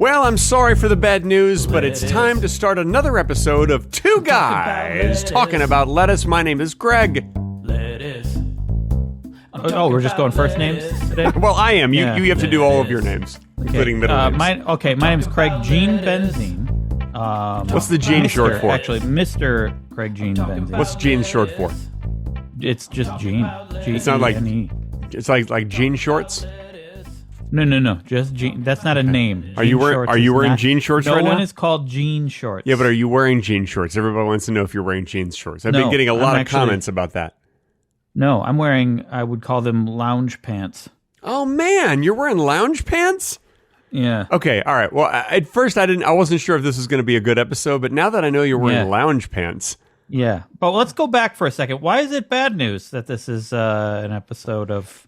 Well, I'm sorry for the bad news, but it's time to start another episode of Two Guys Talking About Lettuce. My name is Greg. Oh, we're just going first names today? Well, I am. You have to do all of your names, including middle names. My name is Craig Gene Benzine. What's the Gene short for? Actually, Mr. Craig Gene Benzine. What's Gene short for? It's just Gene. It's not like it's like jean shorts. No. Just Gene. That's not a name. Are you wearing jean shorts right now? No one is called jean shorts. Yeah, but are you wearing jean shorts? Everybody wants to know if you're wearing jean shorts. I've been getting a lot of comments about that. No, I'm wearing, I would call them lounge pants. Oh man, you're wearing lounge pants? Yeah. Okay, all right. Well, at first I wasn't sure if this was going to be a good episode, but now that I know you're wearing lounge pants. Yeah. But let's go back for a second. Why is it bad news that this is an episode of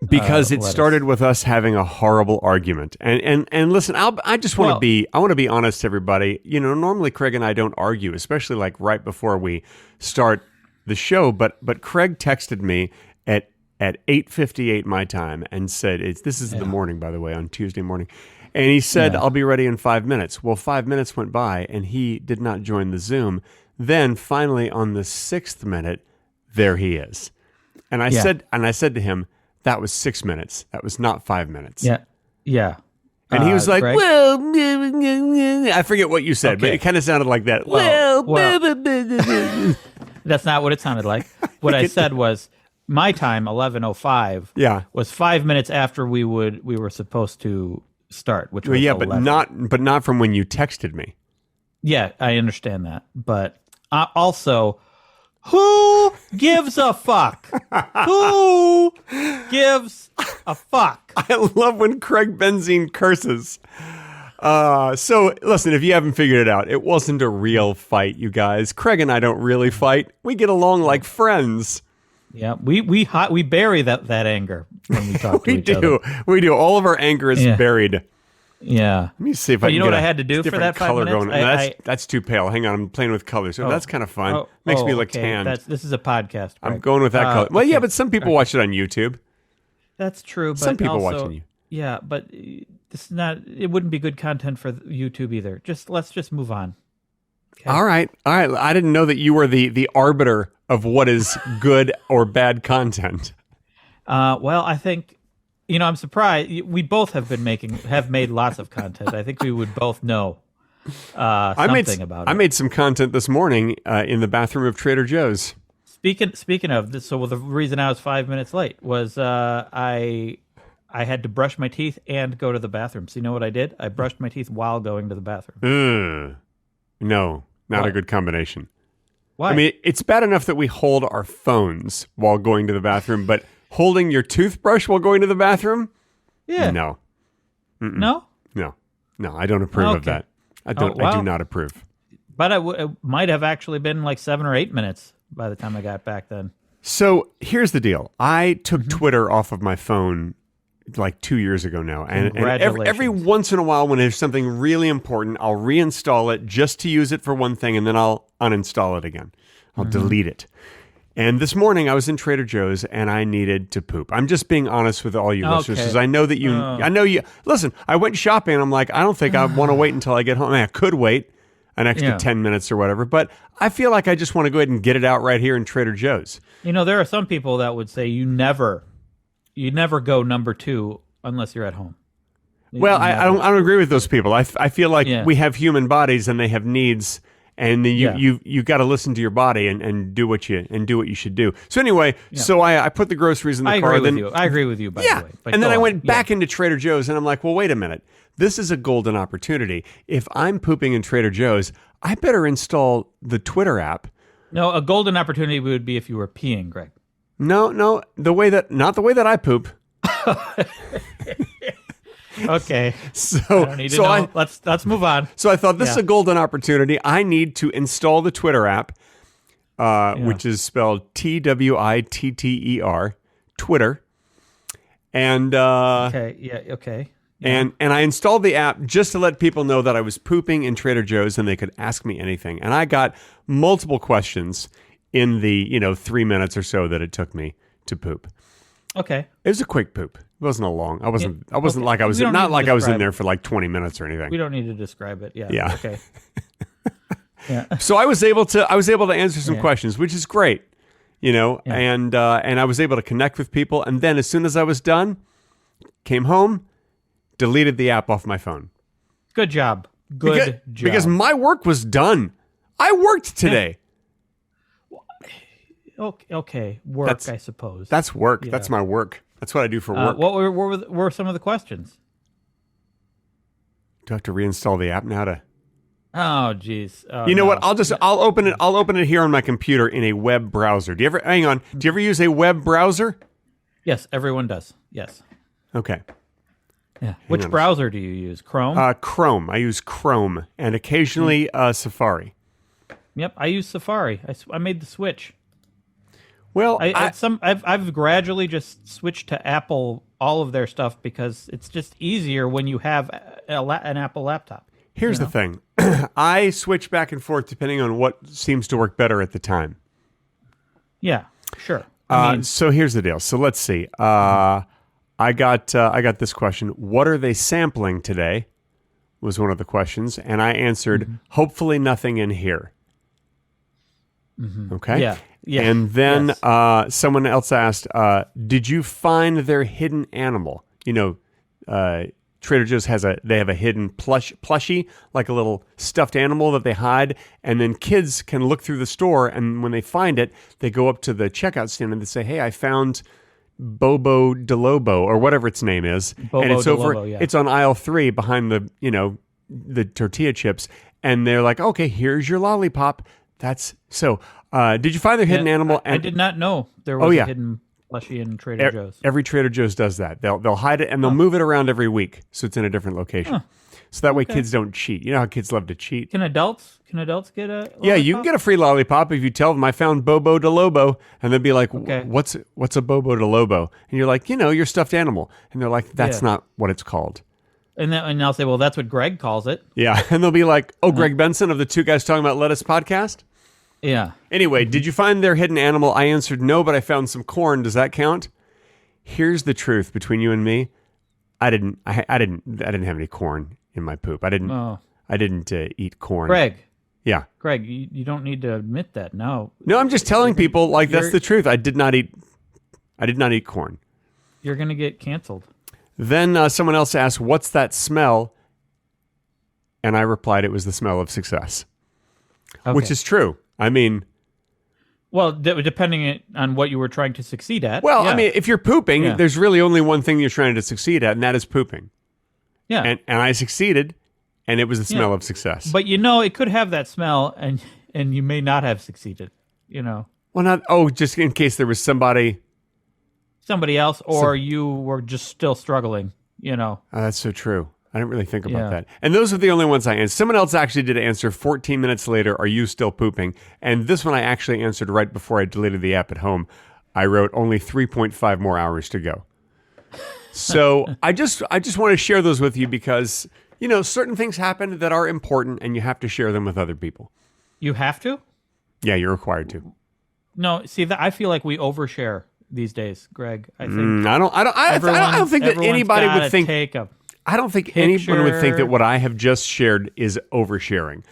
Because it started with us having a horrible argument. And listen, I just want to be honest, everybody. You know, normally Craig and I don't argue, especially like right before we start the show, but Craig texted me at 8:58 my time and said, this is the morning, by the way, on Tuesday morning. And he said, I'll be ready in 5 minutes. Well, 5 minutes went by and he did not join the Zoom. Then finally on the 6th minute, there he is. And I said to him, that was 6 minutes. That was not 5 minutes. Yeah. And he was like, Greg? well, I forget what you said, but it kind of sounded like that. That's not what it sounded like. What I said was my time, 11:05, was 5 minutes after we were supposed to start, which was 11. but not from when you texted me. Yeah, I understand that. But also, who gives a fuck? Who gives a fuck? I love when Craig Benzine curses. So listen, if you haven't figured it out, it wasn't a real fight, you guys. Craig and I don't really fight. We get along like friends. Yeah, we bury that anger when we talk to each other. We do. All of our anger is buried. Yeah. Let me see if I can you know what I had to do for that 5 minutes? Going. That's too pale. Hang on, I'm playing with colors. So that's kind of fun. Makes me look tan. This is a podcast. Right? I'm going with that color. Well, yeah, but some people watch it on YouTube. That's true. But some people also, watching you. Yeah, but this is not. It wouldn't be good content for YouTube either. Let's just move on. Okay. All right. I didn't know that you were the arbiter of what is good or bad content. Well, I think. I'm surprised. We both have made lots of content. I think we would both know something about it. I made some content this morning in the bathroom of Trader Joe's. Speaking of this, so the reason I was 5 minutes late was I had to brush my teeth and go to the bathroom. So you know what I did? I brushed my teeth while going to the bathroom. No, not a good combination. Why? I mean, it's bad enough that we hold our phones while going to the bathroom, but holding your toothbrush while going to the bathroom? Yeah. No. No? No, I don't approve of that. I do not approve. But it might have actually been like 7 or 8 minutes by the time I got back then. So here's the deal. I took Twitter off of my phone like 2 years ago now. And every once in a while when there's something really important, I'll reinstall it just to use it for one thing, and then I'll uninstall it again. I'll delete it. And this morning I was in Trader Joe's and I needed to poop. I'm just being honest with all you listeners because I know that you. Listen, I went shopping and I'm like, I don't think I want to wait until I get home. I could wait an extra 10 minutes or whatever, but I feel like I just want to go ahead and get it out right here in Trader Joe's. There are some people that would say you never go number 2 unless you're at home. Well, I don't agree with those people. I feel like we have human bodies and they have needs. And you got to listen to your body and do what you should do. So anyway, so I put the groceries in the car. I agree with you. By the way. But and then I went back into Trader Joe's and I'm like, well, wait a minute. This is a golden opportunity. If I'm pooping in Trader Joe's, I better install the Twitter app. No, a golden opportunity would be if you were peeing, Greg. No, not the way that I poop. Okay. Let's move on. So I thought this is a golden opportunity. I need to install the Twitter app, which is spelled Twitter, Twitter. And okay. And I installed the app just to let people know that I was pooping in Trader Joe's and they could ask me anything. And I got multiple questions in the 3 minutes or so that it took me to poop. Okay. It was a quick poop. It wasn't a long. I wasn't okay. like I was We don't not need like to I was in describe there for like 20 minutes or anything. We don't need to describe it. Yeah. Yeah. Okay. Yeah. So I was able to answer some questions, which is great, and I was able to connect with people. And then as soon as I was done, came home, deleted the app off my phone. Good job. Good job. Because my work was done. I worked today. Okay. Work, I suppose. That's work. Yeah. That's my work. That's what I do for work. What were some of the questions? Do I have to reinstall the app now to? Oh, geez. You know what? I'll open it. I'll open it here on my computer in a web browser. Do you ever use a web browser? Yes, everyone does. Yes. Okay. Yeah. Which browser do you use? Chrome? Chrome. I use Chrome and occasionally Safari. Yep, I use Safari. I made the switch. Well, I've gradually just switched to Apple, all of their stuff, because it's just easier when you have an Apple laptop. Here's the thing. I switch back and forth depending on what seems to work better at the time. Yeah, sure. So here's the deal. So let's see. I got this question. What are they sampling today? Was one of the questions, and I answered, hopefully nothing in here. Mm-hmm. Okay. Yeah. And then someone else asked, did you find their hidden animal? Trader Joe's have a hidden plushie, like a little stuffed animal that they hide, and then kids can look through the store, and when they find it, they go up to the checkout stand and they say, "Hey, I found Bobo de Lobo," or whatever its name is, and it's it's on aisle 3 behind the tortilla chips, and they're like, "Okay, here's your lollipop." That's so. Did you find their hidden animal? I did not know there was a hidden plushie in Trader Joe's. Every Trader Joe's does that. They'll hide it and they'll move it around every week, so it's in a different location. So that way kids don't cheat. You know how kids love to cheat. Can adults get a lollipop? Yeah, you can get a free lollipop if you tell them I found Bobo de Lobo, and they'll be like, "What's a Bobo de Lobo?" And you're like, your stuffed animal, and they're like, "That's not what it's called." And I'll say, "Well, that's what Greg calls it." Yeah, and they'll be like, "Oh, Greg Benson of the Two Guys Talking About Lettuce podcast." Yeah. Anyway, did you find their hidden animal? I answered no, but I found some corn. Does that count? Here's the truth between you and me. I didn't have any corn in my poop. I didn't eat corn. Greg. Yeah. Greg, you don't need to admit that. No. No, I'm just telling people that's the truth. I did not eat corn. You're going to get canceled. Then someone else asked, "What's that smell?" And I replied, "It was the smell of success." Okay. Which is true. I mean, well, depending on what you were trying to succeed at. Well, I mean, if you're pooping, there's really only one thing you're trying to succeed at, and that is pooping. Yeah. And I succeeded, and it was the smell of success. But it could have that smell, and you may not have succeeded. Well, just in case there was somebody else, or you were just still struggling. Oh, that's so true. I didn't really think about that. And those are the only ones I answered. Someone else actually did answer 14 minutes later, "Are you still pooping?" And this one I actually answered right before I deleted the app at home. I wrote only 3.5 more hours to go. So I just want to share those with you because, certain things happen that are important and you have to share them with other people. You have to? Yeah, you're required to. No, see, I feel like we overshare these days, Greg. I think I don't think that anybody would think I don't think anyone would think that what I have just shared is oversharing.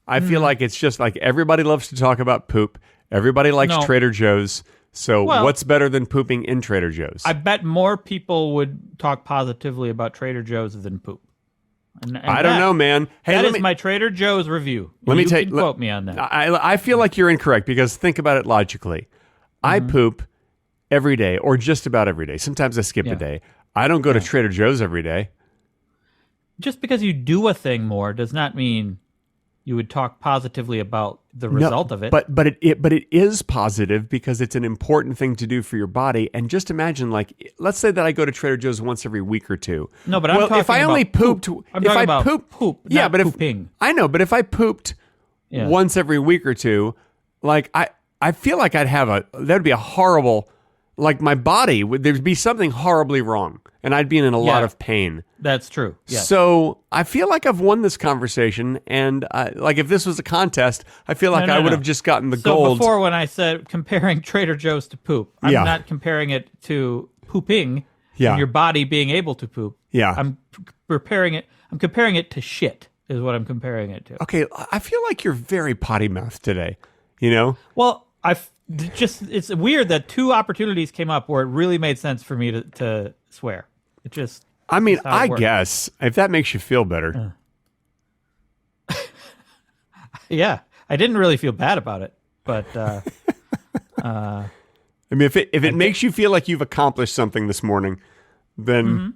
I feel like it's just like everybody loves to talk about poop. Everybody likes Trader Joe's. So what's better than pooping in Trader Joe's? I bet more people would talk positively about Trader Joe's than poop. And I don't know, man. Hey, that is my Trader Joe's review. Let me quote me on that. I feel like you're incorrect because think about it logically. I poop every day or just about every day. Sometimes I skip a day. I don't go to Trader Joe's every day. Just because you do a thing more does not mean you would talk positively about the result of it. But it is positive because it's an important thing to do for your body. And just imagine, let's say that I go to Trader Joe's once every week or two. No, but I'm talking if I only about pooped, poop. I'm talking about poop. Not pooping. I know, but if I pooped once every week or two, I feel like that'd be a horrible. Like my body, there'd be something horribly wrong, and I'd be in a lot of pain. That's true. Yes. So I feel like I've won this conversation, and if this was a contest, I feel like I would have just gotten the gold. So before when I said comparing Trader Joe's to poop, I'm not comparing it to pooping. Yeah. and your body being able to poop. Yeah. I'm comparing it to shit is what I'm comparing it to. Okay, I feel like you're very potty mouthed today. You know? Well, it's weird that two opportunities came up where it really made sense for me to swear. It just. I mean, how it I works. guess if that makes you feel better. Yeah, I didn't really feel bad about it, but I mean, if it makes you feel like you've accomplished something this morning, then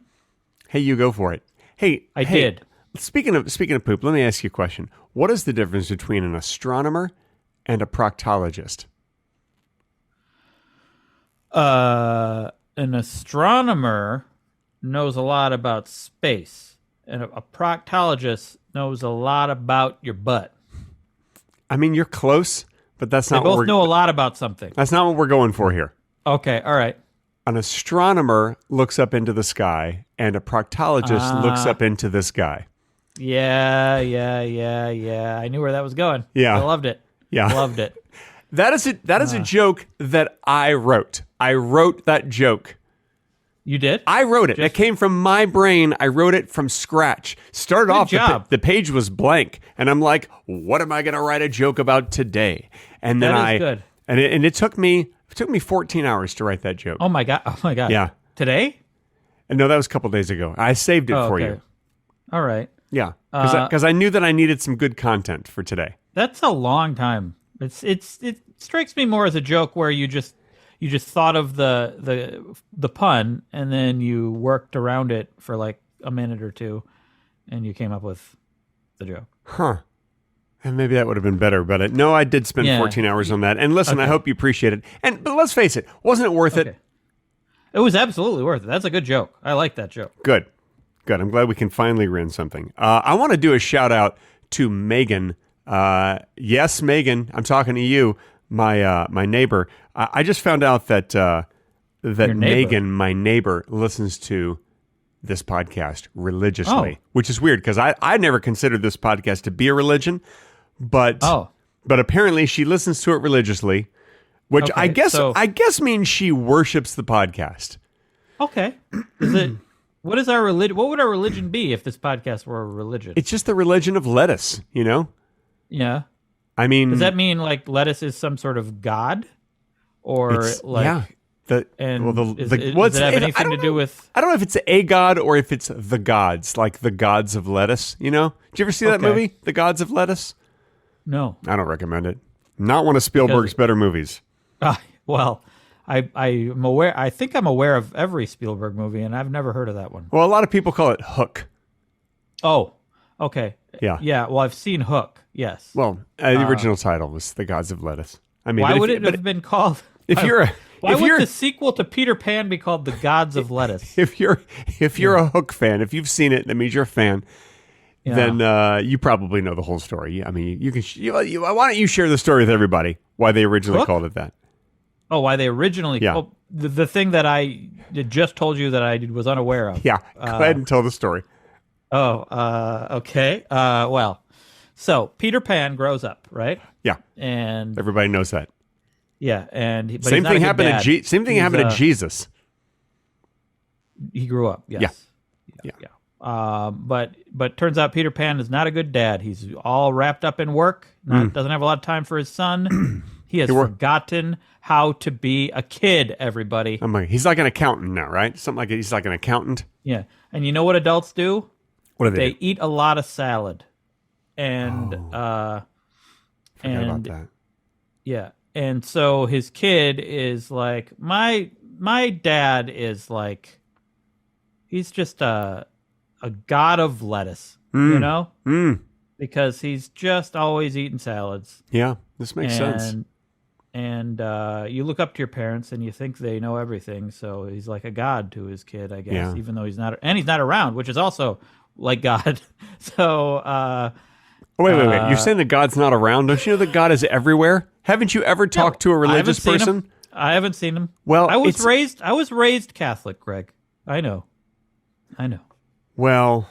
hey, you go for it. Hey, I did. Speaking of poop, let me ask you a question. What is the difference between an astronomer and a proctologist? An astronomer knows a lot about space, and a proctologist knows a lot about your butt. I mean, you're close, but that's They not what both we're know a lot about something. that's not what we're going for here. Okay, all right. An astronomer looks up into the sky, and a proctologist looks up into the sky. Yeah. I knew where that was going. Yeah. I loved it. Yeah. Loved it. That is a joke that I wrote. I wrote that joke. You did? I wrote it. It came from my brain. I wrote it from scratch. Started off, job. the page was blank, and I'm like, "What am I going to write a joke about today?" And then That is good. and it took me 14 hours to write that joke. Oh my god. Yeah. Today? And no, that was a couple days ago. I saved it for you. All right. Yeah, because I knew that I needed some good content for today. That's a long time. It strikes me more as a joke where you just thought of the pun and then you worked around it for like a minute or two, and you came up with the joke. Huh. And maybe that would have been better, but no, I did spend 14 hours on that. And listen, I hope you appreciate it. But let's face it, wasn't it worth it? It was absolutely worth it. That's a good joke. I like that joke. Good. I'm glad we can finally win something. I want to do a shout out to Megan. Yes, Megan, I'm talking to you, my neighbor. I just found out that Megan, my neighbor, listens to this podcast religiously, which is weird because I never considered this podcast to be a religion, but apparently she listens to it religiously, which I guess means she worships the podcast. Okay. What is our religion? What would our religion be if this podcast were a religion? It's just the religion of lettuce, you know? Yeah. I mean, does that mean like lettuce is some sort of god, or like? Yeah. Does it have anything to do with? I don't know if it's a god or if it's the gods, like the gods of lettuce. You know? Did you ever see that movie, The Gods of Lettuce? No. I don't recommend it. Not one of Spielberg's better movies. Well, I'm aware. I think I'm aware of every Spielberg movie, and I've never heard of that one. Well, a lot of people call it Hook. Oh, okay. Yeah. Yeah. Well, I've seen Hook. Yes. Well, the original title was The Gods of Lettuce. I mean, why would it have been called? Why would the sequel to Peter Pan be called The Gods of Lettuce? If you're a Hook fan, if you've seen it, that means you're a fan. Yeah. Then you probably know the whole story. I mean, you can. Why don't you share the story with everybody? Why they originally called it that? Oh, why they originally? Yeah. Oh, the thing that I just told you that I was unaware of. Yeah. Go ahead and tell the story. Okay. Well, so Peter Pan grows up, right? Yeah. And everybody knows that. Yeah, but same thing happened to same thing happened to Jesus. He grew up. Yes. Yeah. But turns out Peter Pan is not a good dad. He's all wrapped up in work. Doesn't have a lot of time for his son. He has forgotten how to be a kid. Everybody. He's like an accountant now, right? Something like he's like an accountant. Yeah, and you know what adults do? What do they do? Eat a lot of salad, and forgot about that. Yeah. And so his kid is like, my dad is like, he's just a god of lettuce, you know? Because he's just always eating salads. Yeah, this makes sense. And you look up to your parents and you think they know everything. So he's like a god to his kid, I guess, even though he's not around, which is also like God. So, wait. You're saying that God's not around? Don't you know that God is everywhere? Haven't you ever talked to a religious person? I haven't seen him. Well, I was raised Catholic, Greg. I know. Well,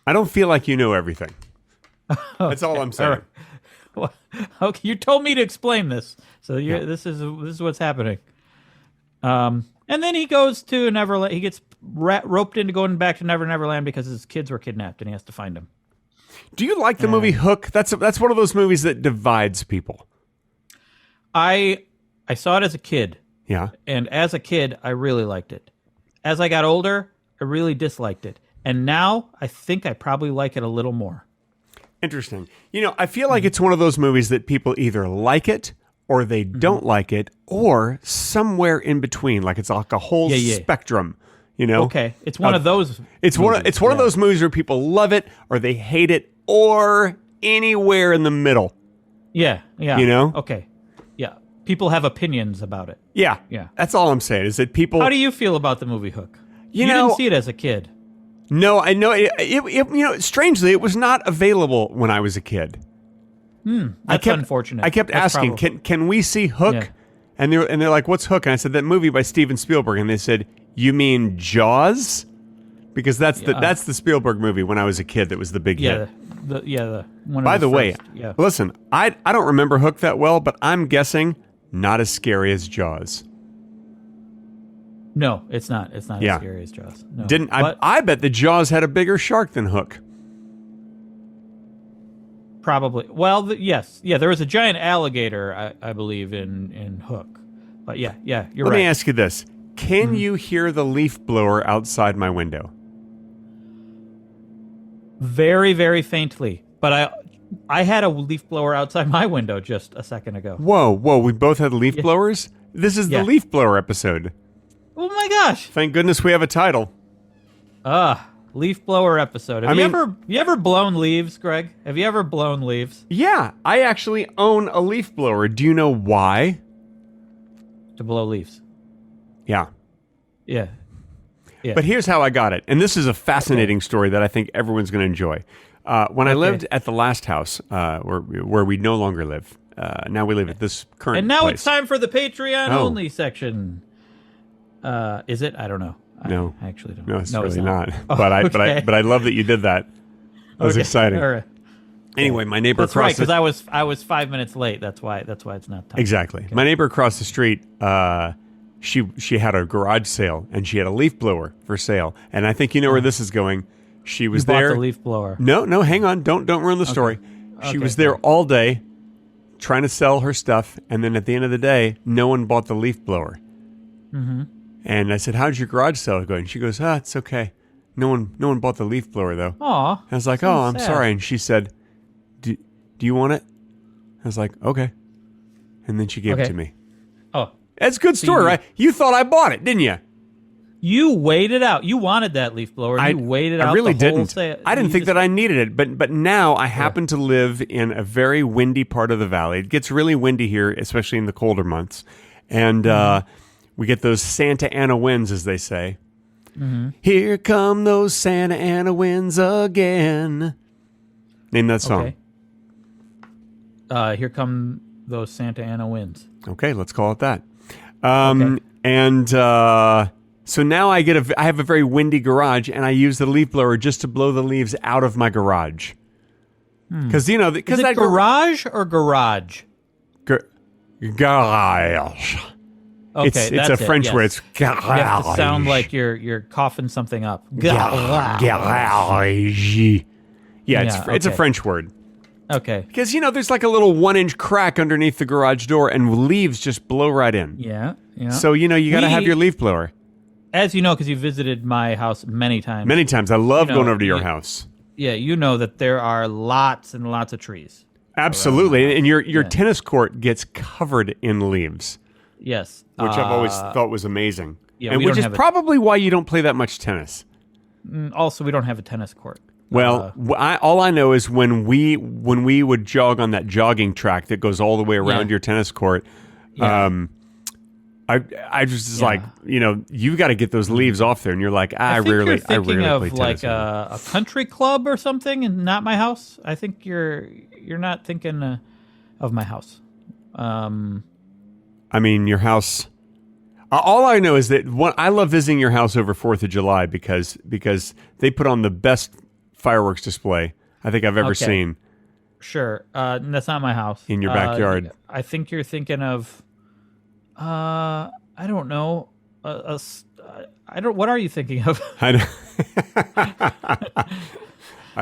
I don't feel like you know everything. That's all I'm saying. Well, okay, you told me to explain this, so this is what's happening. And then he goes to Neverland. He gets roped into going back to Neverland because his kids were kidnapped and he has to find them. Do you like the movie Hook? That's one of those movies that divides people. I saw it as a kid. Yeah. And as a kid, I really liked it. As I got older, I really disliked it. And now I think I probably like it a little more. Interesting. I feel like it's one of those movies that people either like it or they don't like it, or somewhere in between. Like it's like a whole spectrum. Okay, it's one of those. It's one of those movies where people love it or they hate it, or anywhere in the middle. Yeah. Okay. Yeah. People have opinions about it. Yeah. That's all I'm saying is that people. How do you feel about the movie Hook? You didn't see it as a kid. No, I know. Strangely, it was not available when I was a kid. That's unfortunate. I kept asking, can we see Hook? Yeah. And they're like, what's Hook? And I said, that movie by Steven Spielberg. And they said, you mean Jaws? Because that's the Spielberg movie when I was a kid that was the big hit. By the way, listen, I don't remember Hook that well, but I'm guessing not as scary as Jaws. No, it's not. It's not as scary as Jaws. No. I bet the Jaws had a bigger shark than Hook. Probably. Well, yes. Yeah, there was a giant alligator, I believe, in Hook. But you're right. Let me ask you this. Can you hear the leaf blower outside my window? Very, very faintly. But I had a leaf blower outside my window just a second ago. Whoa. We both had leaf blowers? This is the leaf blower episode. Oh my gosh. Thank goodness we have a title. Leaf blower episode. Have you ever blown leaves, Greg? Have you ever blown leaves? Yeah, I actually own a leaf blower. Do you know why? To blow leaves. Yeah. Yeah. But here's how I got it. And this is a fascinating story that I think everyone's going to enjoy. When I lived at the last house, where we no longer live, now we live at this current And now place. It's time for the Patreon only section. Is it? I don't know. No, I actually don't. No, it's really not. Oh, but I love that you did that. That was exciting. All right. Anyway, my neighbor That's right, because I was 5 minutes late. That's why it's not time. Exactly. Okay. My neighbor across the street, she had a garage sale and she had a leaf blower for sale. And I think you know where this is going. She was there. Bought the leaf blower. No, hang on. Don't ruin the story. She was there all day trying to sell her stuff, and then at the end of the day, no one bought the leaf blower. Mm-hmm. And I said, "How'd your garage sale go?" And she goes, "It's okay. No one bought the leaf blower though." Aw. I was like, "Oh, I'm sorry." And she said, "Do you want it?" I was like, "Okay." And then she gave it to me. Oh, that's a good story, right? You thought I bought it, didn't you? You waited out. You wanted that leaf blower. You waited out. I really the whole didn't. I didn't think that I needed it, but now I happen to live in a very windy part of the valley. It gets really windy here, especially in the colder months, and we get those Santa Ana winds, as they say. Mm-hmm. Here come those Santa Ana winds again. Name that song. Okay. Here come those Santa Ana winds. Okay, let's call it that. And so now I have a very windy garage, and I use the leaf blower just to blow the leaves out of my garage. Because is it garage or garage? Garage. Okay, it's a French word. It's garage. You have to sound like you're coughing something up. Garage. Yeah, it's a French word. Okay. Because, there's like a little 1-inch crack underneath the garage door, and leaves just blow right in. Yeah. So, you got to have your leaf blower. As you know, because you visited my house many times. Many times. I love going over to your house. Yeah, you know that there are lots and lots of trees. Absolutely. And your tennis court gets covered in leaves. Yes. Which I've always thought was amazing. Yeah, and which is probably why you don't play that much tennis. Also, we don't have a tennis court. Well, all I know is when we would jog on that jogging track that goes all the way around your tennis court, I just like, you've got to get those leaves off there, and you're like, I rarely play tennis. Like a country club or something, and not my house. I think you're not thinking of my house. I mean, your house. All I know is that I love visiting your house over 4th of July because they put on the best fireworks display I think I've ever seen. Sure. That's not my house. In your backyard. I think you're thinking of, I don't know. I don't. What are you thinking of? I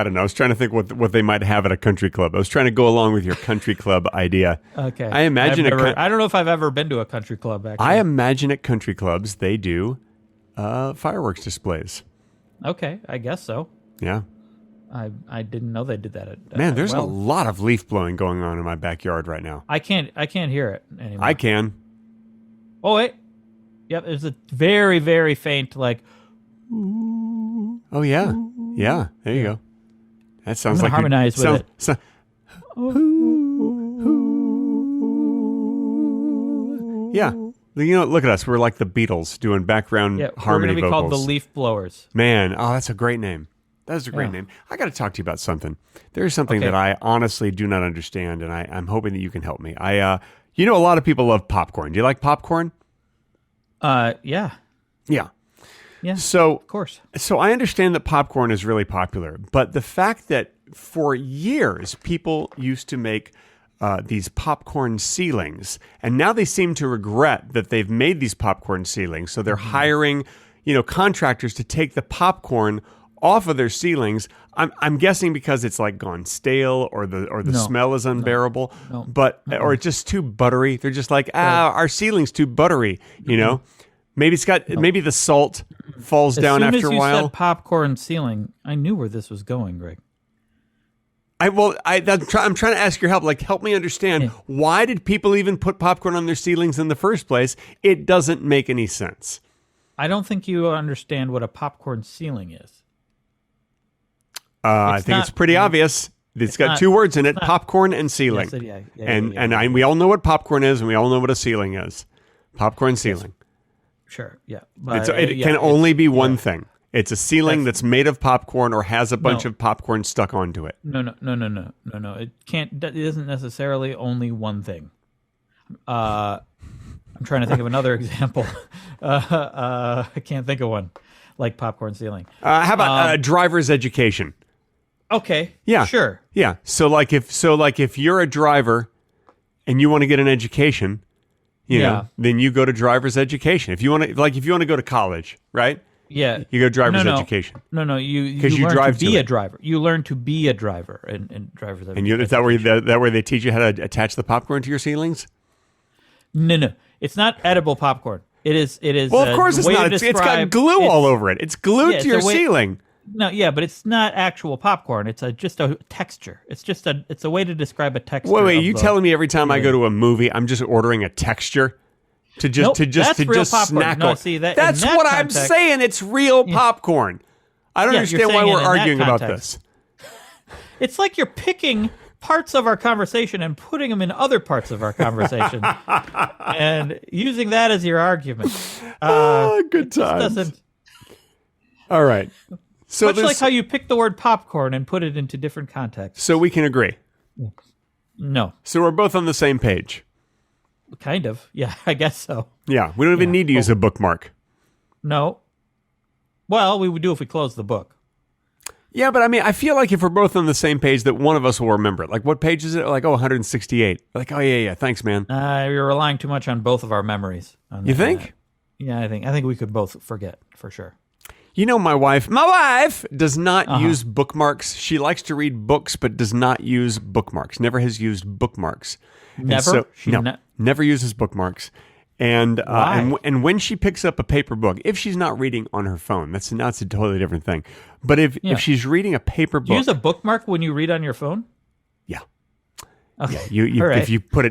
don't know. I was trying to think what they might have at a country club. I was trying to go along with your country club idea. Okay. I imagine I don't know if I've ever been to a country club. Actually, I imagine at country clubs they do fireworks displays. Okay, I guess so. Yeah. I didn't know they did that. Man, there's a lot of leaf blowing going on in my backyard right now. I can't hear it anymore. I can. Oh wait. Yep, there's a very, very faint like. Oh yeah, yeah. There you go. That sounds like harmonize with it. Yeah. You know, look at us. We're like the Beatles doing background harmony vocals. We're going to be called the Leaf Blowers. Man, that's a great name. That is a great name. I got to talk to you about something. There's something that I honestly do not understand, and I'm hoping that you can help me. A lot of people love popcorn. Do you like popcorn? Yeah. Yeah. Yeah. So, of course. So I understand that popcorn is really popular, but the fact that for years people used to make these popcorn ceilings, and now they seem to regret that they've made these popcorn ceilings. So they're hiring, contractors to take the popcorn off of their ceilings. I'm guessing because it's like gone stale, or the smell is unbearable, or it's just too buttery. They're just like, our ceiling's too buttery. Maybe maybe the salt falls down after a while. As soon as you said popcorn ceiling, I knew where this was going, Greg. I'm trying to ask your help. Like, help me understand, why did people even put popcorn on their ceilings in the first place? It doesn't make any sense. I don't think you understand what a popcorn ceiling is. I think it's pretty obvious. It's got two words in it: popcorn and ceiling. And we all know what popcorn is, and we all know what a ceiling is. Popcorn ceiling. Sure. Yeah. But, it can only be one thing. It's a ceiling that's made of popcorn or has a bunch of popcorn stuck onto it. No. It can't. It isn't necessarily only one thing. I'm trying to think of another example. I can't think of one like popcorn ceiling. How about driver's education? Okay. Yeah. Sure. Yeah. So like if you're a driver and you want to get an education, then you go to driver's education. If you want to go to college, right? Yeah. You go to driver's education. No. You drive to be a driver. You learn to be a driver in driver's education. And is that where they teach you how to attach the popcorn to your ceilings? No. It's not edible popcorn. It is. Well, of course it's not. It's got glue all over it. It's glued to your ceiling. No, yeah, but it's not actual popcorn. It's just a texture. It's a way to describe a texture. Wait, you telling me every time I go to a movie, I'm just ordering a texture to just snack on? That's what I'm saying. It's real popcorn. I don't understand why we're arguing about this. It's like you're picking parts of our conversation and putting them in other parts of our conversation and using that as your argument. Good times. All right. So much like how you pick the word popcorn and put it into different contexts. So we can agree. No. So we're both on the same page. Kind of. Yeah, I guess so. Yeah, we don't even need to use a bookmark. No. Well, we would do if we closed the book. Yeah, but I mean, I feel like if we're both on the same page, that one of us will remember it. Like, what page is it? Like, 168. Like, oh, yeah, thanks, man. You're relying too much on both of our memories. You think? Yeah, I think we could both forget, for sure. My wife does not use bookmarks. She likes to read books, but does not use bookmarks. Never has used bookmarks. Never? Never uses bookmarks. And and when she picks up a paper book, if she's not reading on her phone, that's a totally different thing. But if she's reading a paper book, do you use a bookmark when you read on your phone? Yeah. Okay. Yeah, right. if you put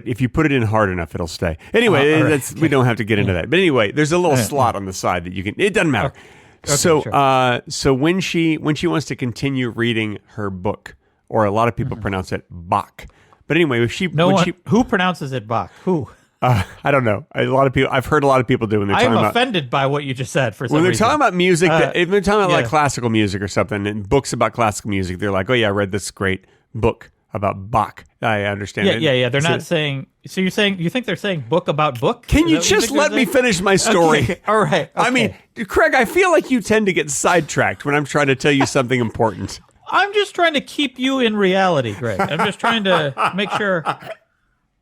it in hard enough, it'll stay. Anyway, we don't have to get into that. But anyway, there's a little slot on the side that you can. It doesn't matter. Okay. Okay, so when she wants to continue reading her book, or a lot of people pronounce it Bach. But anyway, who pronounces it Bach? Who? I don't know. I've heard a lot of people do when they're talking about. I'm offended by what you just said. For some when they're reason. talking about music, if they're talking about like classical music or something, and books about classical music, they're like, "Oh yeah, I read this great book about Bach." I understand. Yeah. They're not saying. So you think they're saying book about book? Can you just let me finish my story? Okay. All right. Okay. I mean, Craig, I feel like you tend to get sidetracked when I'm trying to tell you something important. I'm just trying to keep you in reality, Greg. I'm just trying to make sure.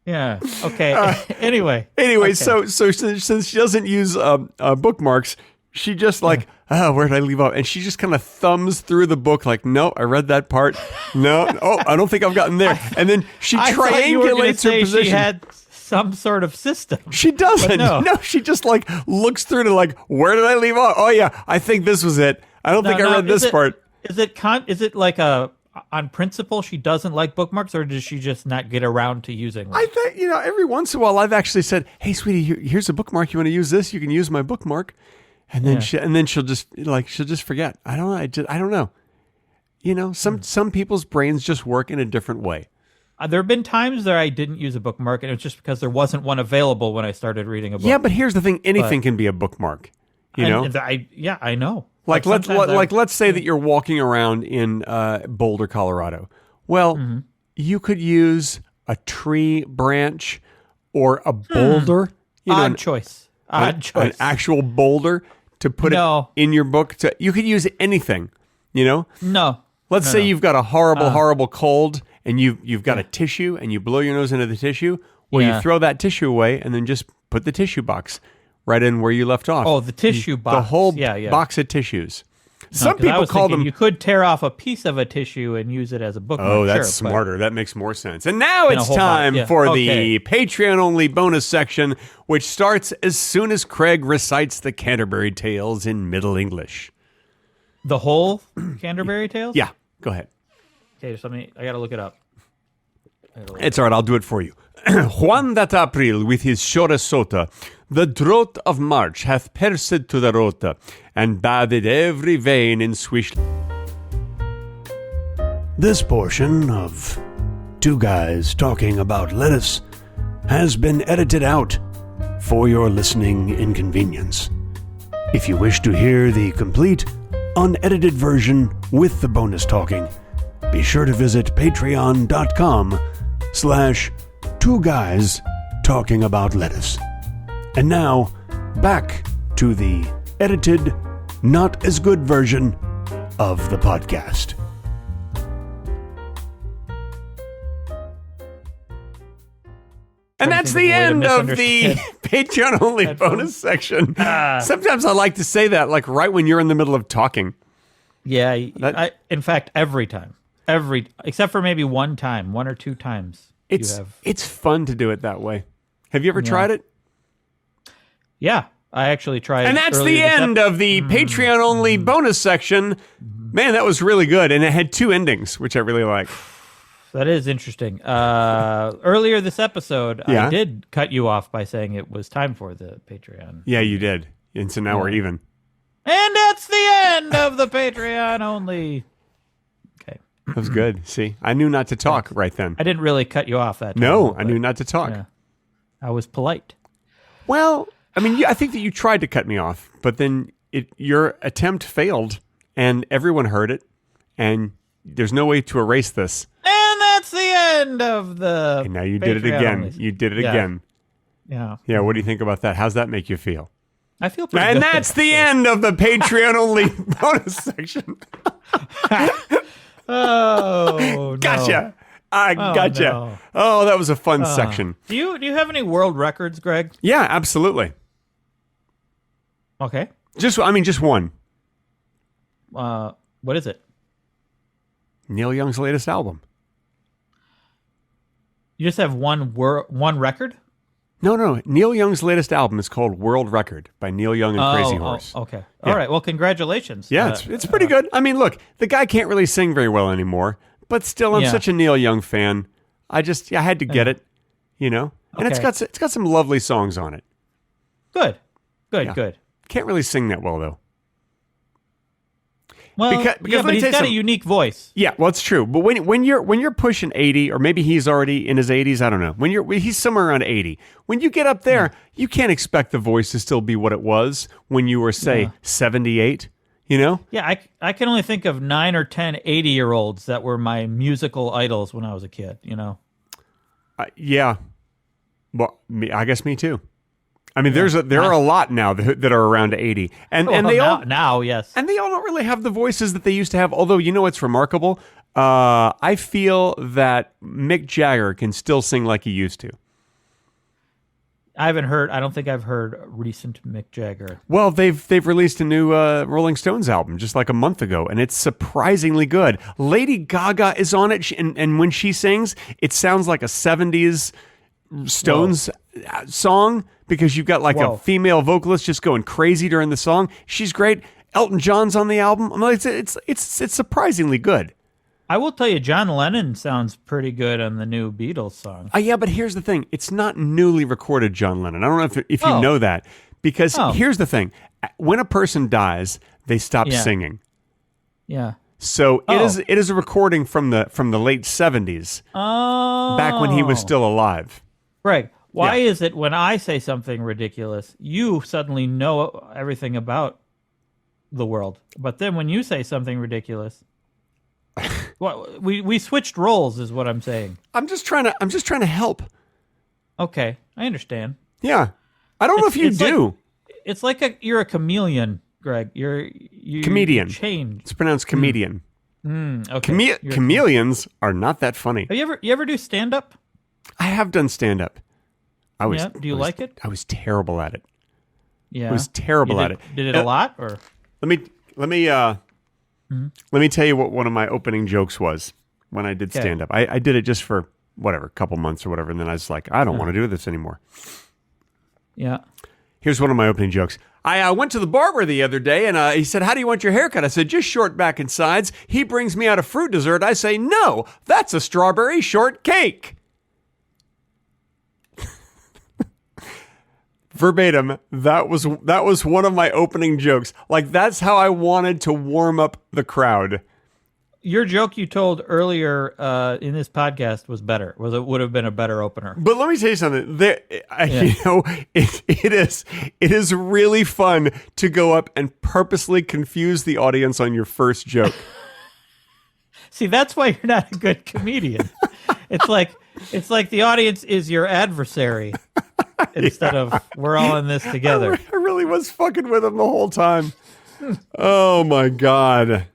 Yeah. Okay. Anyway. Okay. So since she doesn't use bookmarks, she just like, where did I leave off? And she just kind of thumbs through the book like, no, I read that part. No, I don't think I've gotten there. And then she triangulates her position. She had some sort of system. She doesn't. No, she just like looks through to like, where did I leave off? Oh yeah, I think this was it. I don't think I read this part. Is it like on principle she doesn't like bookmarks, or does she just not get around to using them? I think, every once in a while I've actually said, hey sweetie, here's a bookmark. You want to use this? You can use my bookmark. And then she'll just forget. I don't know. Some people's brains just work in a different way. There have been times that I didn't use a bookmark, and it was just because there wasn't one available when I started reading a book. Yeah, but here's the thing: anything can be a bookmark. I know. Let's say that you're walking around in Boulder, Colorado. Well, you could use a tree branch or a boulder. Odd choice. An actual boulder to put it in your book. You could use anything. No. Let's say you've got a horrible cold, and you've got a tissue, and you blow your nose into the tissue. Well, you throw that tissue away, and then just put the tissue box right in where you left off. Oh, the tissue box. The whole box of tissues. Some people call them... You could tear off a piece of a tissue and use it as a bookmark. Oh, that's smarter. That makes more sense. And now it's time for the Patreon-only bonus section, which starts as soon as Craig recites the Canterbury Tales in Middle English. The whole Canterbury Tales? Yeah, go ahead. Okay, so I got to look it up. It's all right, I'll do it for you. Juan that April with his shora sota, the drought of March hath pierced to the rota, and bathed every vein in swish. This portion of Two Guys Talking About Lettuce has been edited out for your listening inconvenience. If you wish to hear the complete, unedited version with the bonus talking, be sure to visit patreon.com/Two Guys Talking About Lettuce. And now, back to the edited, not as good version of the podcast. And that's the end of the Patreon-only bonus section. Sometimes I like to say that, like right when you're in the middle of talking. Yeah, in fact, every time. Except for maybe one or two times. It's fun to do it that way. Have you ever tried it? Yeah, I actually tried it. And that's the end of the Patreon-only bonus section. Man, that was really good. And it had two endings, which I really like. That is interesting. Earlier this episode, I did cut you off by saying it was time for the Patreon. Yeah, you did. And so now we're even. And that's the end of the Patreon only. Okay. That was good. See, I knew not to talk right then. I didn't really cut you off that time. No, I knew not to talk. Yeah. I was polite. Well, I mean, I think that you tried to cut me off, but then your attempt failed, and everyone heard it, and there's no way to erase this. And that's the end of the And now you did it again. You did it again. Yeah. Yeah, what do you think about that? How's that make you feel? I feel pretty good. And that's the end of the Patreon-only bonus section. Oh, Gotcha. I gotcha. No. Oh, that was a fun section. Do you have any world records, Greg? Yeah, absolutely. Okay. Just one. What is it? Neil Young's latest album. You just have one record? No. Neil Young's latest album is called World Record by Neil Young and Crazy Horse. Okay. All right. Well, congratulations. Yeah, it's pretty good. I mean, look, the guy can't really sing very well anymore, but still, I'm such a Neil Young fan. I had to get it, And it's got some lovely songs on it. Good. Good. Can't really sing that well though. Well, but he's got a unique voice. Yeah, well, it's true. But when you're pushing 80, or maybe he's already in his 80s, I don't know. When he's somewhere around 80, when you get up there, you can't expect the voice to still be what it was when you were, say, 78. Yeah, I can only think of 9 or 10 80-year-olds that were my musical idols when I was a kid. Yeah. Well, I guess me too. I mean, there are a lot now that are around 80, and they all yes, and they all don't really have the voices that they used to have. Although it's remarkable. I feel that Mick Jagger can still sing like he used to. I haven't heard. I don't think I've heard recent Mick Jagger. Well, they've released a new Rolling Stones album just like a month ago, and it's surprisingly good. Lady Gaga is on it, and when she sings, it sounds like a 70s Stones song because you've got like a female vocalist just going crazy during the song. She's great. Elton John's on the album. I'm like, it's surprisingly good. I will tell you, John Lennon sounds pretty good on the new Beatles song. Yeah, but here's the thing. It's not newly recorded John Lennon. I don't know if you know that. Because here's the thing. When a person dies, they stop singing. Yeah. So it is a recording from the late 70s. Oh. Back when he was still alive. Greg, why is it when I say something ridiculous, you suddenly know everything about the world? But then when you say something ridiculous... Well, we switched roles, is what I'm saying. I'm just trying to help. Okay, I understand. Yeah, I don't know if you do. It's like you're a chameleon, Greg. You comedian. Change. It's pronounced comedian. Okay. Chameleons are not that funny. Have you ever do stand up? I have done stand up. Do you like it? I was terrible at it. Yeah, I was terrible at it. Did it a lot, or let me tell you what one of my opening jokes was when I did stand up. I did it just for a couple months or whatever, and then I was like, I don't want to do this anymore. Yeah. Here's one of my opening jokes. I went to the barber the other day, and he said, "How do you want your haircut?" I said, "Just short back and sides." He brings me out a fruit dessert. I say, "No, that's a strawberry shortcake." Verbatim, that was one of my opening jokes. Like, that's how I wanted to warm up the crowd. Your joke you told earlier in this podcast was better. It would have been a better opener. But let me tell you something. It is really fun to go up and purposely confuse the audience on your first joke. See, that's why you're not a good comedian. It's like the audience is your adversary instead of we're all in this together. I really was fucking with him the whole time. Oh my God.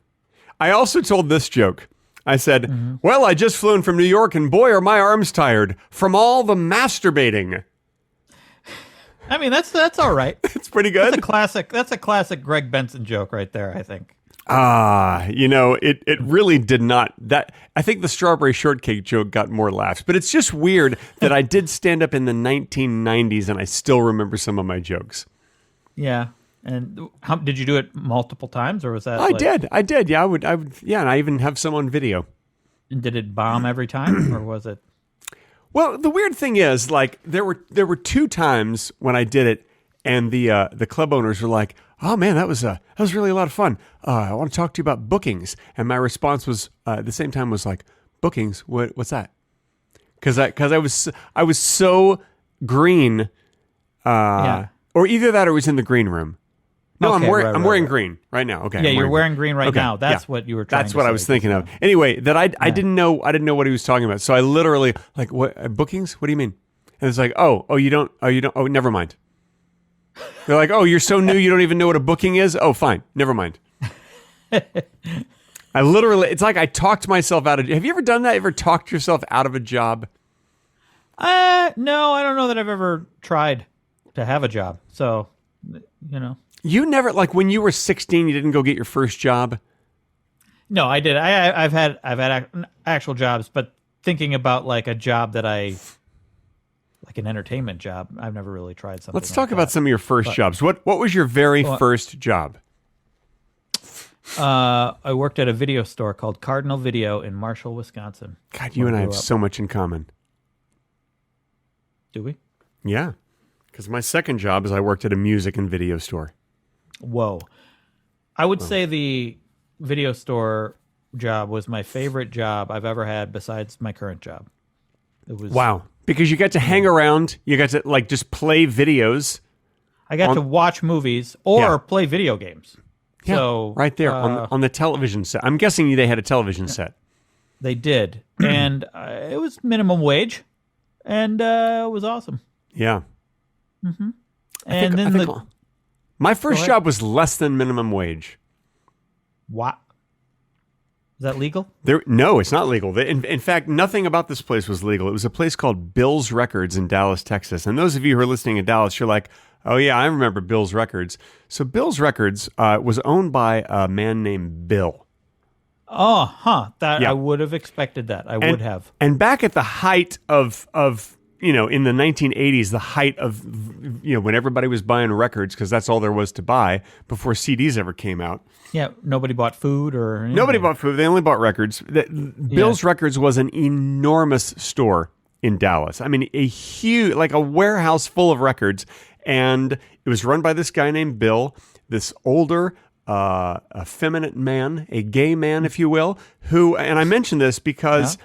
I also told this joke. I said, well, I just flew in from New York and boy, are my arms tired from all the masturbating. I mean, that's all right. It's pretty good. That's a classic Greg Benson joke right there, I think. It really did not. I think the strawberry shortcake joke got more laughs, but it's just weird that I did stand up in the 1990s and I still remember some of my jokes. Yeah. And did you do it multiple times, or was that? I did. Yeah, I would. Yeah, and I even have some on video. And did it bomb every time, or was it? Well, the weird thing is, like, there were 2 times when I did it, and the club owners were like, "Oh man, that was really a lot of fun. I want to talk to you about bookings." And my response was at the same time was like, "Bookings? What's that?" Because I was so green, or either that or it was in the green room. No, okay, I'm wearing green right now. Okay. Yeah, you're wearing green right now. That's what you were trying to say. That's what I was thinking of. Anyway, I didn't know what he was talking about. So I literally like, what bookings? What do you mean? And it's like, oh, you don't, oh, never mind. They're like, oh, you're so new you don't even know what a booking is? Oh, fine. Never mind. I literally, it's like I talked myself out of, have you ever done that? Ever talked yourself out of a job? No, I don't know that I've ever tried to have a job. So, You never, like when you were 16, you didn't go get your first job? No, I did. I've had actual jobs, but thinking about like a job that like an entertainment job, I've never really tried something. Let's talk about some of your first jobs. What was your very first job? I worked at a video store called Cardinal Video in Marshall, Wisconsin. God, you and I have so much in common. Do we? Yeah, because my second job is I worked at a music and video store. Whoa. I would say the video store job was my favorite job I've ever had besides my current job. It was wow. Because you got to hang around, you got to like just play videos. I got to watch movies or play video games. Yeah, so right there on the television set. I'm guessing they had a television set. They did. And it was minimum wage. And it was awesome. Yeah. Mm-hmm. And then my first job was less than minimum wage. What? Is that legal? No, it's not legal. In fact, nothing about this place was legal. It was a place called Bill's Records in Dallas, Texas. And those of you who are listening in Dallas, you're like, oh yeah, I remember Bill's Records. So Bill's Records was owned by a man named Bill. Oh, huh. I would have expected that. I would have. And back at the height of in the 1980s, the height of, when everybody was buying records, because that's all there was to buy before CDs ever came out. Yeah, nobody bought food or anything. Nobody bought food. They only bought records. Bill's Records was an enormous store in Dallas. I mean, a huge, like a warehouse full of records. And it was run by this guy named Bill, this older, effeminate man, a gay man, if you will, who, and I mention this because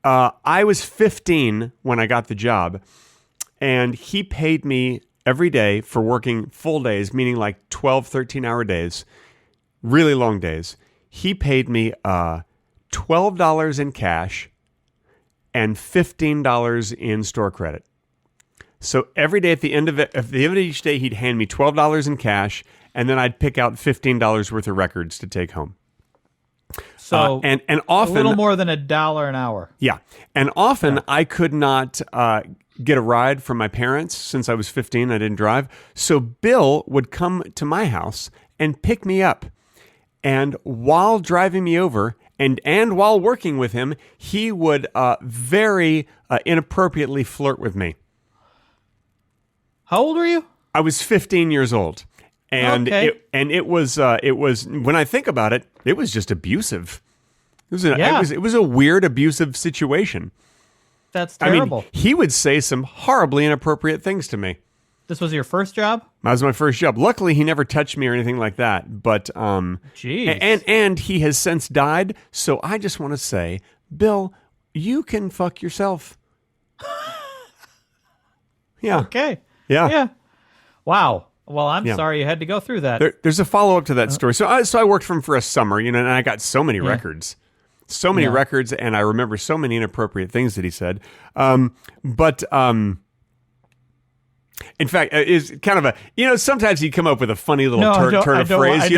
I was 15 when I got the job, and he paid me every day for working full days, meaning like 12, 13-hour days, really long days. He paid me $12 in cash and $15 in store credit. So every day at the end of each day, he'd hand me $12 in cash, and then I'd pick out $15 worth of records to take home. So and often a little more than $1 an hour. Yeah, and often I could not get a ride from my parents since I was 15. I didn't drive, so Bill would come to my house and pick me up, and while driving me over and while working with him, he would very inappropriately flirt with me. How old were you? I was 15 years old. And it was when I think about it, it was just abusive. It was a weird abusive situation. That's terrible. I mean, he would say some horribly inappropriate things to me. This was your first job? That was my first job. Luckily, he never touched me or anything like that. But Jeez. And he has since died. So I just want to say, Bill, you can fuck yourself. Yeah. Okay. Yeah. Yeah. Wow. Well, I'm sorry you had to go through that. There's a follow-up to that story. So I worked for him for a summer, and I got so many records. So many records, and I remember so many inappropriate things that he said. In fact, it's kind of a, sometimes you come up with a funny little turn of phrase. You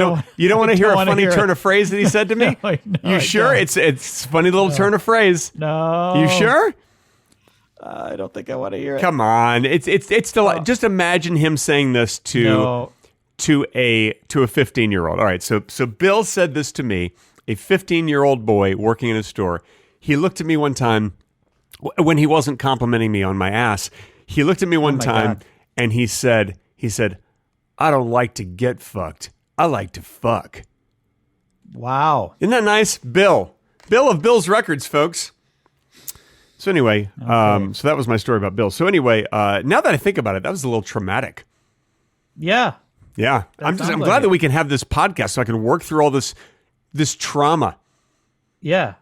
don't want to hear a funny turn of phrase that he said to me? No, you sure? It's a funny little turn of phrase. No. You sure? I don't think I want to hear it. Come on. It's still, just imagine him saying this to a 15-year-old. All right. So Bill said this to me, a 15-year-old boy working in a store. He looked at me one time when he wasn't complimenting me on my ass. He looked at me one time and he said, I don't like to get fucked. I like to fuck. Wow. Isn't that nice? Bill of Bill's Records, folks. So anyway, so that was my story about Bill. So anyway, now that I think about it, that was a little traumatic. Yeah. Yeah. I'm glad that we can have this podcast so I can work through all this trauma. Yeah.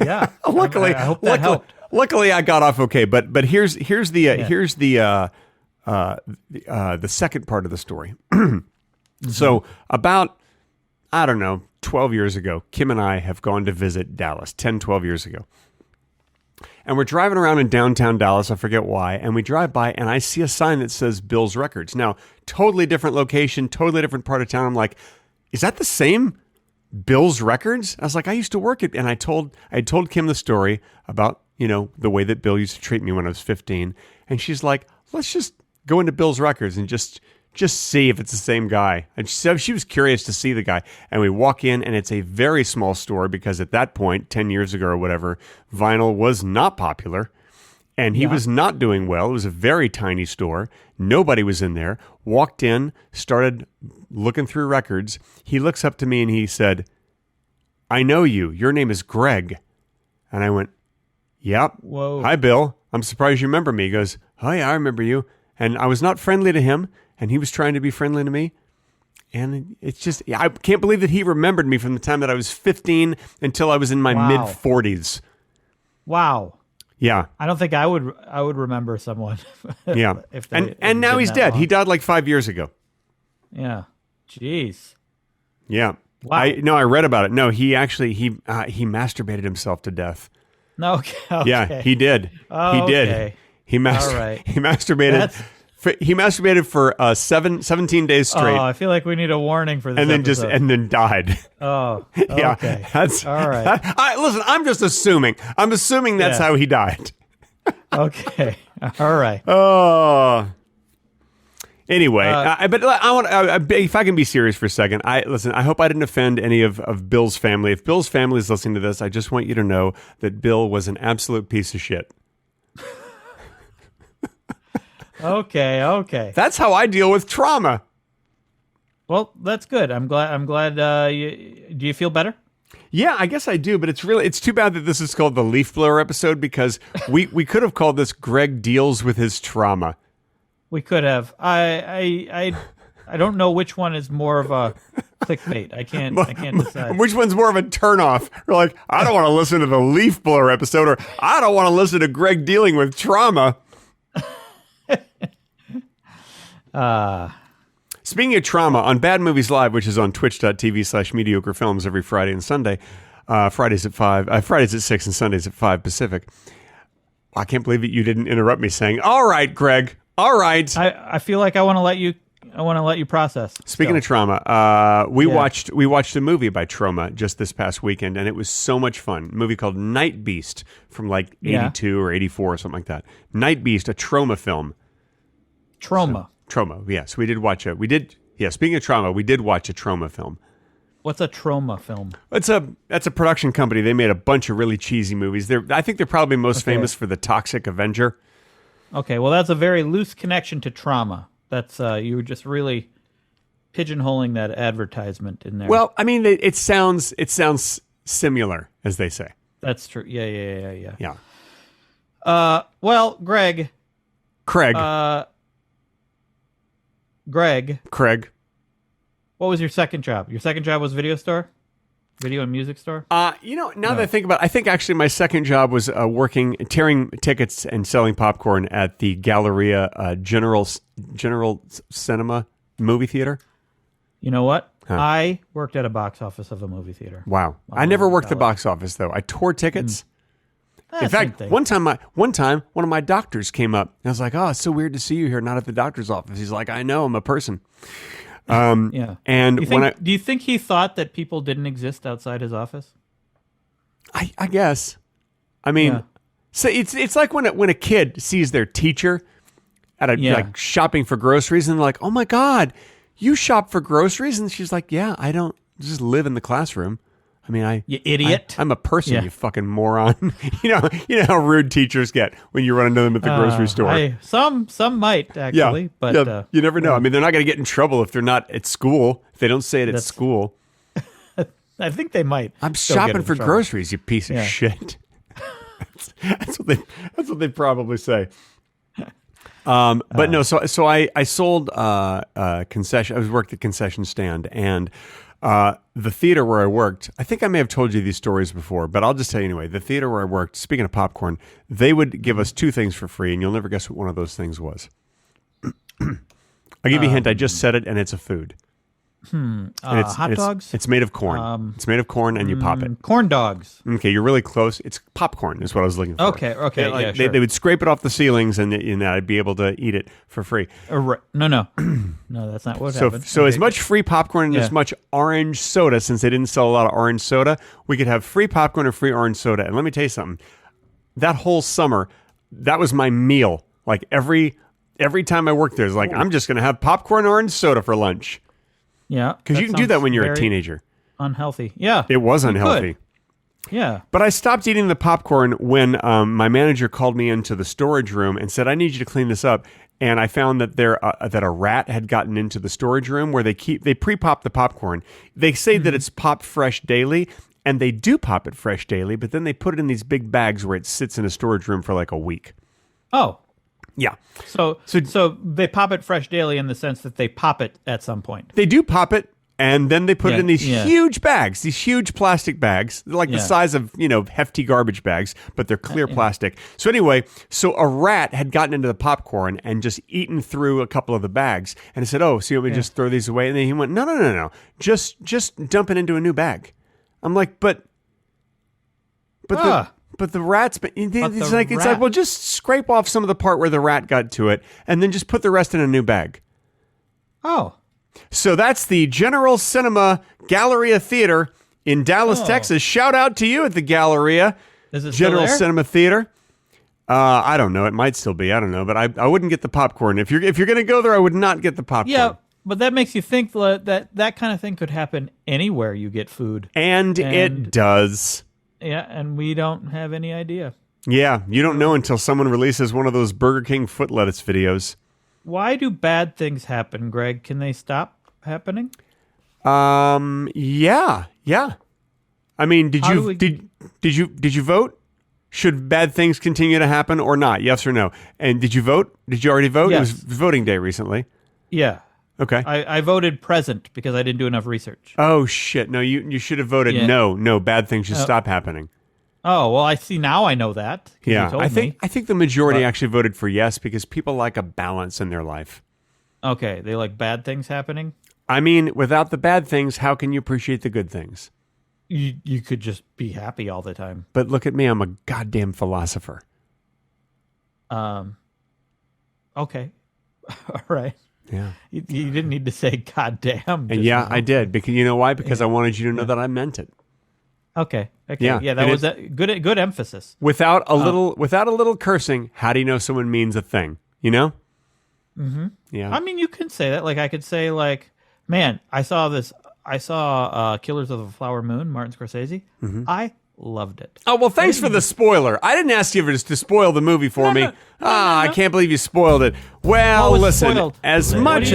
Yeah. Luckily, I hope that helped. Luckily, I got off okay. But here's the second part of the story. So about, I don't know, 12 years ago, Kim and I have gone to visit Dallas, 10, 12 years ago. And we're driving around in downtown Dallas, I forget why, and we drive by and I see a sign that says Bill's Records. Now, totally different location, totally different part of town. I'm like, is that the same Bill's Records? I was like, I used to work at, and I had told Kim the story about, the way that Bill used to treat me when I was 15. And she's like, let's just go into Bill's Records and just see if it's the same guy. And she was curious to see the guy. And we walk in, and it's a very small store because at that point, 10 years ago or whatever, vinyl was not popular. And he was not doing well. It was a very tiny store. Nobody was in there. Walked in, started looking through records. He looks up to me and he said, I know you. Your name is Greg. And I went, yep. Whoa. Hi, Bill. I'm surprised you remember me. He goes, oh, yeah, I remember you. And I was not friendly to him, and he was trying to be friendly to me. And it's just, I can't believe that he remembered me from the time that I was 15 until I was in my mid-40s. Wow. Yeah. I don't think I would remember someone. Yeah. And now he's dead. Long. He died like 5 years ago. Yeah. Jeez. Yeah. Wow. I read about it. No, he actually, he masturbated himself to death. Okay. Yeah, he did. Oh, he did. Okay. He masturbated He masturbated for 17 days straight. Oh, I feel like we need a warning for this episode. And then died. Oh, yeah, okay. That's all right. Listen, I'm just assuming. I'm assuming that's how he died. Okay. All right. Oh. Anyway, but I want. If I can be serious for a second, I hope I didn't offend any of Bill's family. If Bill's family is listening to this, I just want you to know that Bill was an absolute piece of shit. Okay. That's how I deal with trauma. Well, that's good. I'm glad. Do you feel better? Yeah, I guess I do, but it's too bad that this is called the Leaf Blower episode because we could have called this Greg Deals with His Trauma. We could have. I don't know which one is more of a clickbait. I can't decide. Which one's more of a turnoff? You're like, I don't want to listen to the Leaf Blower episode, or I don't want to listen to Greg dealing with trauma. Speaking of trauma, on Bad Movies Live, which is on twitch.tv/mediocre films every Friday and Sunday, Fridays at 5, Fridays at 6, and Sundays at 5 Pacific. I can't believe that you didn't interrupt me saying, all right, Greg. All right. I feel like I want to let you process. Speaking of trauma, we watched a movie by Troma just this past weekend, and it was so much fun. A movie called Night Beast from like 82 or 84 or something like that. Night Beast, a Troma film. Troma. Troma, yes. We did watch speaking of trauma, we did watch a Troma film. What's a Troma film? That's a production company. They made a bunch of really cheesy movies. I think they're probably most famous for The Toxic Avenger. Okay, well, that's a very loose connection to trauma. That's you were just really pigeonholing that advertisement in there. Well, I mean, it sounds similar, as they say. That's true. Yeah. Yeah. Well, Greg. Craig. What was your second job? Your second job was video and music store? Now that I think about it, I think actually my second job was tearing tickets and selling popcorn at the Galleria General Cinema movie theater. You know what? Huh. I worked at a box office of a movie theater. Wow. I never worked the box office, though. I tore tickets. In fact, one time, one of my doctors came up, and I was like, "Oh, it's so weird to see you here, not at the doctor's office." He's like, "I know, I'm a person." Yeah. And do you think he thought that people didn't exist outside his office? I guess. I mean, so it's like when a kid sees their teacher at like shopping for groceries, and they're like, "Oh my God, you shop for groceries?" And she's like, "Yeah, I don't just live in the classroom. I mean, you idiot. I'm a person, you fucking moron." You know how rude teachers get when you run into them at the grocery store. Some might actually, but you never know. I mean, they're not going to get in trouble if they're not at school. If they don't say it at school, I think they might. I'm shopping for groceries, you piece of shit. That's what they probably say. But no, so I sold concession. I was worked at concession stand, and the theater where I worked, I think I may have told you these stories before, but I'll just tell you anyway. The theater where I worked, speaking of popcorn, they would give us two things for free, and you'll never guess what one of those things was. I'll give you a hint. I just said it, and it's a food. Hot dogs? It's made of corn. It's made of corn, and you pop it. Corn dogs. Okay, you're really close. It's popcorn is what I was looking for. Okay, sure. They would scrape it off the ceilings, and I'd be able to eat it for free. No. No, that's not what happened. So as much free popcorn and as much orange soda, since they didn't sell a lot of orange soda, we could have free popcorn or free orange soda. And let me tell you something. That whole summer, that was my meal. Like every time I worked there, it's like, I'm just going to have popcorn and orange soda for lunch. Yeah. Because you can do that when you're a teenager. Unhealthy. Yeah. It was unhealthy. Yeah. But I stopped eating the popcorn when my manager called me into the storage room and said, "I need you to clean this up." And I found that that a rat had gotten into the storage room where they pre-pop the popcorn. They say that it's popped fresh daily, and they do pop it fresh daily, but then they put it in these big bags where it sits in a storage room for like a week. Oh. Yeah. So they pop it fresh daily in the sense that they pop it at some point. They do pop it, and then they put it in these huge bags, these huge plastic bags. They're like the size of, hefty garbage bags, but they're clear plastic. So anyway, a rat had gotten into the popcorn and just eaten through a couple of the bags. And I said, "Oh, so you want me to just throw these away?" And then he went, No. Just dump it into a new bag. I'm like, but But the rat's been, it's like, well, just scrape off some of the part where the rat got to it, and then just put the rest in a new bag. Oh. So that's the General Cinema Galleria Theater in Dallas, Texas. Shout out to you at the Galleria. Is it General still there? Cinema Theater. I don't know. It might still be. I don't know. But I wouldn't get the popcorn. If you're going to go there, I would not get the popcorn. Yeah, but that makes you think that kind of thing could happen anywhere you get food. And it does. Yeah, and we don't have any idea. Yeah, you don't know until someone releases one of those Burger King foot lettuce videos. Why do bad things happen, Greg? Can they stop happening? Yeah. I mean, did you vote? Should bad things continue to happen or not? Yes or no? And did you vote? Did you already vote? Yes. It was voting day recently. Yeah. Okay. I voted present because I didn't do enough research. Oh shit! No, you should have voted no. No, bad things should stop happening. Oh well, I see now. I know that. Yeah, you told I think the majority But- actually voted for yes because people like a balance in their life. Okay, they like bad things happening. I mean, without the bad things, how can you appreciate the good things? You could just be happy all the time. But look at me, I'm a goddamn philosopher. Okay, all right. Yeah. You didn't need to say "goddamn." And yeah, I did because you know why? Because I wanted you to know that I meant it. Okay. Yeah, That and was a good emphasis. Without a little cursing, how do you know someone means a thing? You know? Mm-hmm. Yeah. I mean, you can say that. Like, I could say, like, man, I saw Killers of the Flower Moon, Martin Scorsese. Mm-hmm. I loved it. Oh, well, thanks for the spoiler. I didn't ask you to spoil the movie for me. No. I can't believe you spoiled it. Well, What was listen, spoiled? as much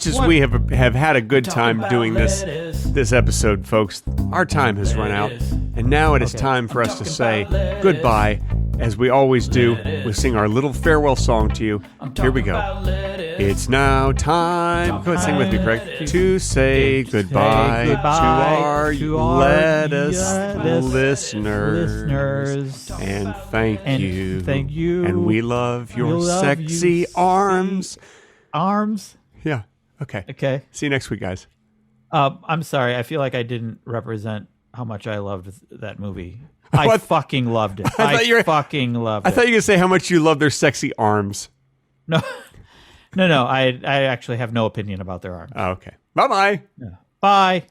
as we have had a good time doing this episode, folks, our time has run out. And now it is time for us to say goodbye. As we always do, we sing our little farewell song to you. Here we go. It's now time. Go ahead, sing with me, Craig. To say goodbye to our lettuce listeners. And thank you. Thank you. And we love your sexy arms. Arms? Yeah. Okay. Okay. See you next week, guys. I'm sorry. I feel like I didn't represent how much I loved that movie. I fucking loved it. I fucking loved it. I thought you were going to say how much you love their sexy arms. No. No. I actually have no opinion about their arms. Oh, okay. Bye-bye. Bye.